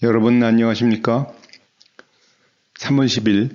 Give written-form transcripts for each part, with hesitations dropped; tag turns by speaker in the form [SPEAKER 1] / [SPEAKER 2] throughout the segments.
[SPEAKER 1] 여러분 안녕하십니까? 3월 10일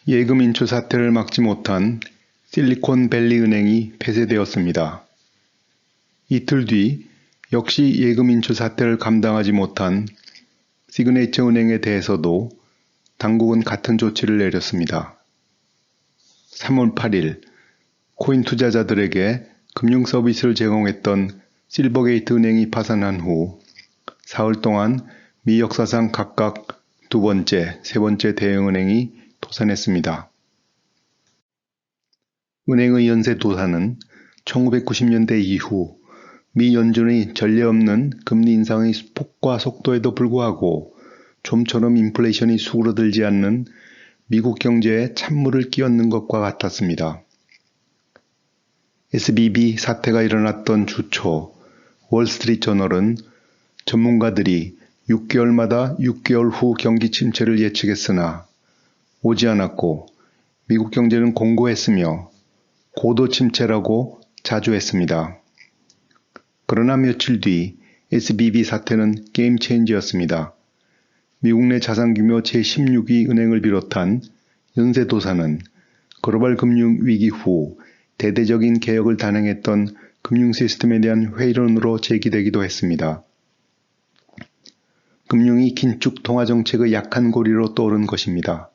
[SPEAKER 1] 예금 인출 사태를 막지 못한 실리콘밸리 은행이 폐쇄되었습니다. 이틀 뒤 역시 예금 인출 사태를 감당하지 못한 시그네이처 은행에 대해서도 당국은 같은 조치를 내렸습니다. 3월 8일 코인 투자자들에게 금융 서비스를 제공했던 실버게이트 은행이 파산한 후 사흘 동안 미 역사상 각각 두 번째, 세 번째 대형은행이 도산했습니다. 은행의 연쇄 도산은 1990년대 이후 미 연준의 전례 없는 금리 인상의 폭과 속도에도 불구하고 좀처럼 인플레이션이 수그러들지 않는 미국 경제에 찬물을 끼얹는 것과 같았습니다. SVB 사태가 일어났던 주초 월스트리트저널은 전문가들이 6개월마다 6개월 후 경기 침체를 예측했으나 오지 않았고 미국 경제는 공고했으며 고도 침체라고 자주했습니다. 그러나 며칠 뒤 SVB 사태는 게임 체인지였습니다. 미국 내 자산 규모 제16위 은행을 비롯한 연쇄 도산은 글로벌 금융 위기 후 대대적인 개혁을 단행했던 금융 시스템에 대한 회의론으로 제기되기도 했습니다. 금융이 긴축 통화 정책의 약한 고리로 떠오른 것입니다.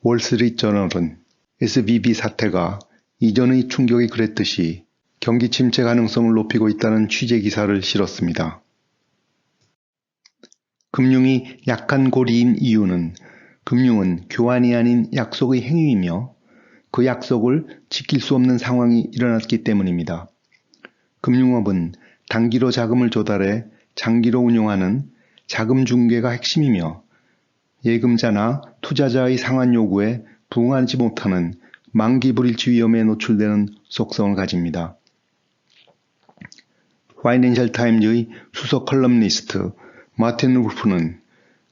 [SPEAKER 1] 월스트리트저널은 SVB 사태가 이전의 충격이 그랬듯이 경기 침체 가능성을 높이고 있다는 취재 기사를 실었습니다. 금융이 약한 고리인 이유는 금융은 교환이 아닌 약속의 행위이며 그 약속을 지킬 수 없는 상황이 일어났기 때문입니다. 금융업은 단기로 자금을 조달해 장기로 운용하는 자금 중개가 핵심이며 예금자나 투자자의 상환 요구에 부응하지 못하는 만기 불일치 위험에 노출되는 속성을 가집니다. 파이낸셜 타임즈의 수석 컬럼니스트 마틴 울프는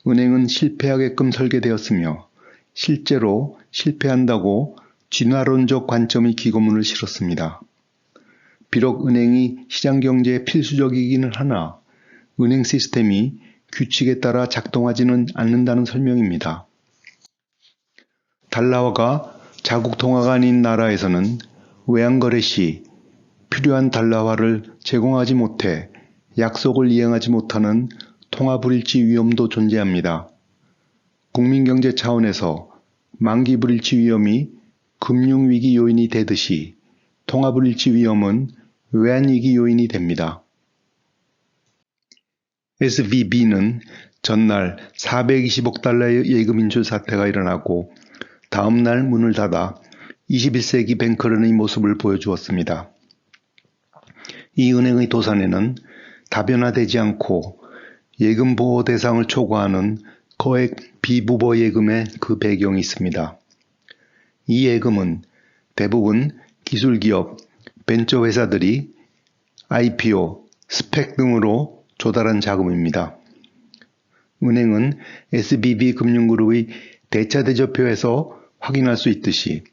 [SPEAKER 1] 은행은 실패하게끔 설계되었으며 실제로 실패한다고 진화론적 관점의 기고문을 실었습니다. 비록 은행이 시장경제에 필수적이기는 하나 은행 시스템이 규칙에 따라 작동하지는 않는다는 설명입니다. 달러화가 자국 통화가 아닌 나라에서는 외환거래 시 필요한 달러화를 제공하지 못해 약속을 이행하지 못하는 통화불일치 위험도 존재합니다. 국민경제 차원에서 만기불일치 위험이 금융위기 요인이 되듯이 통화불일치 위험은 외환위기 요인이 됩니다. SVB는 전날 420억 달러의 예금 인출 사태가 일어나고 다음 날 문을 닫아 21세기 뱅크런의 모습을 보여주었습니다. 이 은행의 도산에는 다변화되지 않고 예금 보호 대상을 초과하는 거액 비부버 예금의 그 배경이 있습니다. 이 예금은 대부분 기술기업, 벤처회사들이 IPO, 스펙 등으로 조달한 자금입니다. 은행은 SVB 금융그룹의 대차대조표에서 확인할 수 있듯이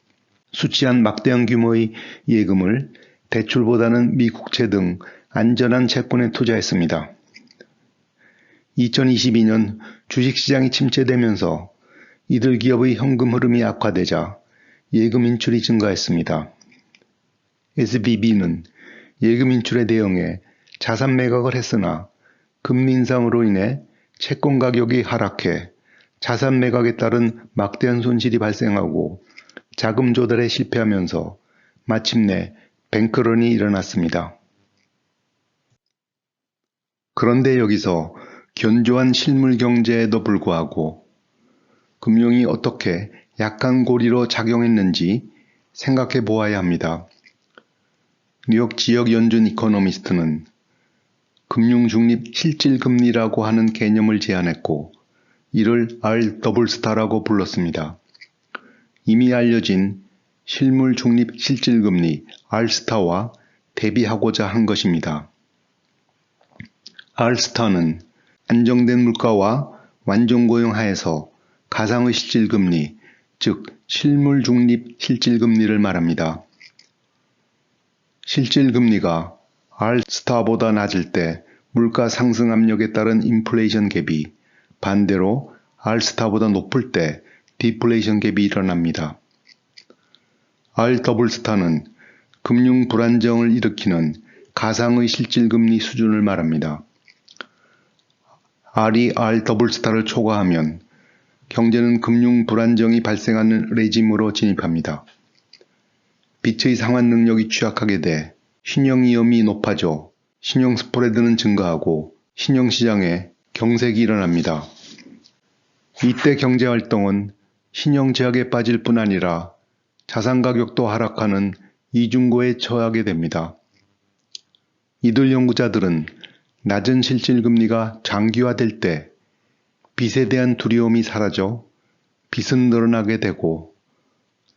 [SPEAKER 1] 수치한 막대한 규모의 예금을 대출보다는 미국채 등 안전한 채권에 투자했습니다. 2022년 주식시장이 침체되면서 이들 기업의 현금 흐름이 악화되자 예금 인출이 증가했습니다. SVB는 예금 인출에 대응해 자산 매각을 했으나 금리 인상으로 인해 채권 가격이 하락해 자산 매각에 따른 막대한 손실이 발생하고 자금 조달에 실패하면서 마침내 뱅크런이 일어났습니다. 그런데 여기서 견조한 실물 경제에도 불구하고 금융이 어떻게 약한 고리로 작용했는지 생각해 보아야 합니다. 뉴욕 지역 연준 이코노미스트는 금융 중립 실질금리라고 하는 개념을 제안했고 이를 R 더블스타라고 불렀습니다. 이미 알려진 실물 중립 실질금리 R스타와 대비하고자 한 것입니다. R스타는 안정된 물가와 완전 고용 하에서 가상의 실질금리, 즉 실물 중립 실질금리를 말합니다. 실질금리가 R스타보다 낮을 때 물가 상승 압력에 따른 인플레이션 갭이 반대로 R스타보다 높을 때 디플레이션 갭이 일어납니다. R+스타는 금융 불안정을 일으키는 가상의 실질금리 수준을 말합니다. R이 R+스타를 초과하면 경제는 금융 불안정이 발생하는 레짐으로 진입합니다. 빚의 상환 능력이 취약하게 돼 신용 위험이 높아져 신용 스프레드는 증가하고 신용시장에 경색이 일어납니다. 이때 경제활동은 신용 제약에 빠질 뿐 아니라 자산 가격도 하락하는 이중고에 처하게 됩니다. 이들 연구자들은 낮은 실질금리가 장기화될 때 빚에 대한 두려움이 사라져 빚은 늘어나게 되고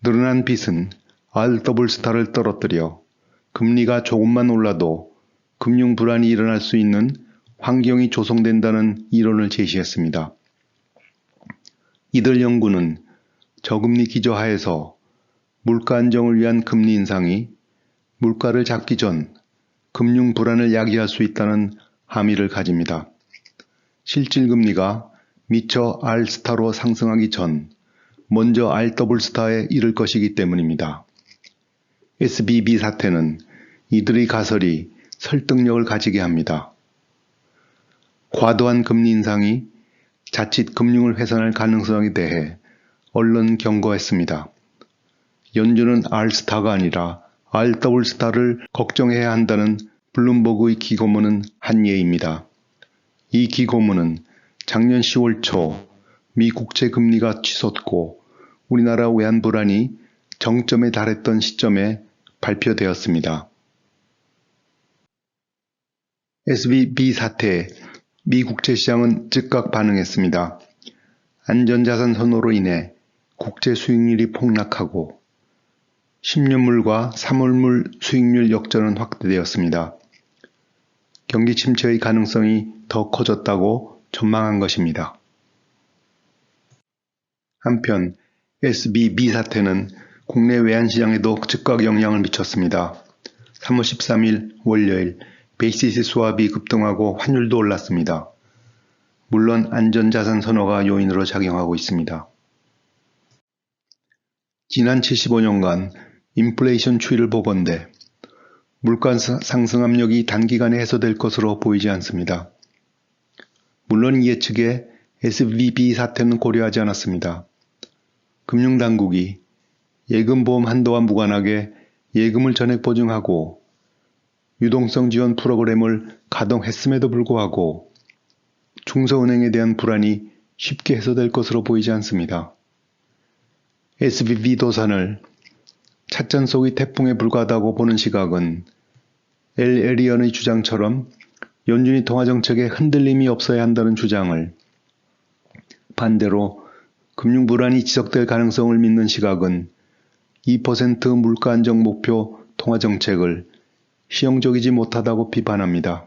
[SPEAKER 1] 늘어난 빚은 R+스타를 떨어뜨려 금리가 조금만 올라도 금융 불안이 일어날 수 있는 환경이 조성된다는 이론을 제시했습니다. 이들 연구는 저금리 기저하에서 물가 안정을 위한 금리 인상이 물가를 잡기 전 금융 불안을 야기할 수 있다는 함의를 가집니다. 실질금리가 미처 R스타로 상승하기 전 먼저 R+스타에 이를 것이기 때문입니다. SVB 사태는 이들의 가설이 설득력을 가지게 합니다. 과도한 금리 인상이 자칫 금융을 훼손할 가능성에 대해 언론 경고했습니다. 연준은 R스타가 아니라 R+스타를 걱정해야 한다는 블룸버그의 기고문은 한 예입니다. 이 기고문은 작년 10월 초 미 국채 금리가 치솟고 우리나라 외환 불안이 정점에 달했던 시점에 발표되었습니다. SVB 사태에 미 국채 시장은 즉각 반응했습니다. 안전자산 선호로 인해 국채 수익률이 폭락하고 10년물과 3월물 수익률 역전은 확대되었습니다. 경기 침체의 가능성이 더 커졌다고 전망한 것입니다. 한편 SVB 사태는 국내 외환시장에도 즉각 영향을 미쳤습니다. 3월 13일 월요일 베이시스 스왑이 급등하고 환율도 올랐습니다. 물론 안전자산 선호가 요인으로 작용하고 있습니다. 지난 75년간 인플레이션 추이를 보건대 물가 상승 압력이 단기간에 해소될 것으로 보이지 않습니다. 물론 이 예측에 SVB 사태는 고려하지 않았습니다. 금융당국이 예금보험 한도와 무관하게 예금을 전액 보증하고 유동성 지원 프로그램을 가동했음에도 불구하고 중소은행에 대한 불안이 쉽게 해소될 것으로 보이지 않습니다. SVB 도산을 찻잔 속의 태풍에 불과하다고 보는 시각은 엘 에리언의 주장처럼 연준이 통화정책에 흔들림이 없어야 한다는 주장을, 반대로 금융 불안이 지속될 가능성을 믿는 시각은 2% 물가 안정 목표 통화정책을 실용적이지 못하다고 비판합니다.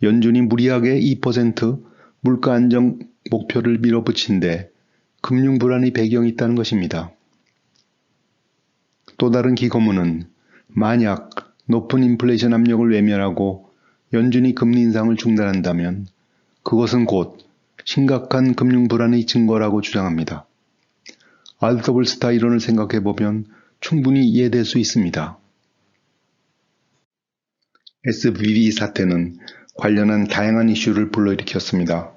[SPEAKER 1] 연준이 무리하게 2% 물가 안정 목표를 밀어붙인 데 금융 불안의 배경이 있다는 것입니다. 또 다른 기고문은 만약 높은 인플레이션 압력을 외면하고 연준이 금리 인상을 중단한다면 그것은 곧 심각한 금융 불안의 증거라고 주장합니다. R+스타 이론을 생각해보면 충분히 이해될 수 있습니다. SVB 사태는 관련한 다양한 이슈를 불러일으켰습니다.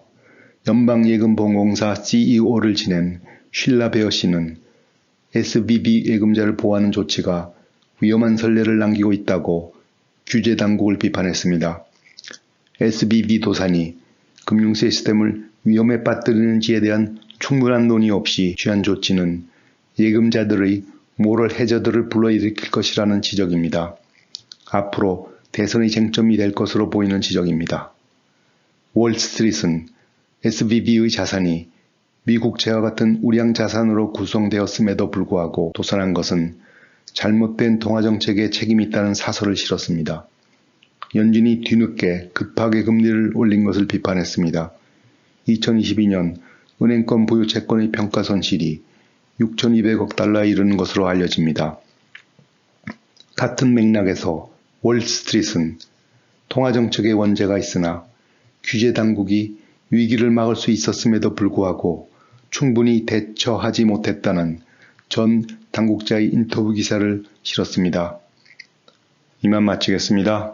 [SPEAKER 1] 연방예금보험공사 CEO를 지낸 쉴라 베어 씨는 SVB 예금자를 보호하는 조치가 위험한 선례를 남기고 있다고 규제 당국을 비판했습니다. SVB 도산이 금융 시스템을 위험에 빠뜨리는지에 대한 충분한 논의 없이 취한 조치는 예금자들의 모럴 해저드를 불러일으킬 것이라는 지적입니다. 앞으로 대선의 쟁점이 될 것으로 보이는 지적입니다. 월스트리트는 SVB의 자산이 미국채와 같은 우량 자산으로 구성되었음에도 불구하고 도산한 것은 잘못된 통화정책에 책임이 있다는 사설을 실었습니다. 연준이 뒤늦게 급하게 금리를 올린 것을 비판했습니다. 2022년 은행권 보유 채권의 평가 손실이 6,200억 달러에 이르는 것으로 알려집니다. 같은 맥락에서 월스트리트는 통화정책의 원죄가 있으나 규제 당국이 위기를 막을 수 있었음에도 불구하고 충분히 대처하지 못했다는 전 당국자의 인터뷰 기사를 실었습니다. 이만 마치겠습니다.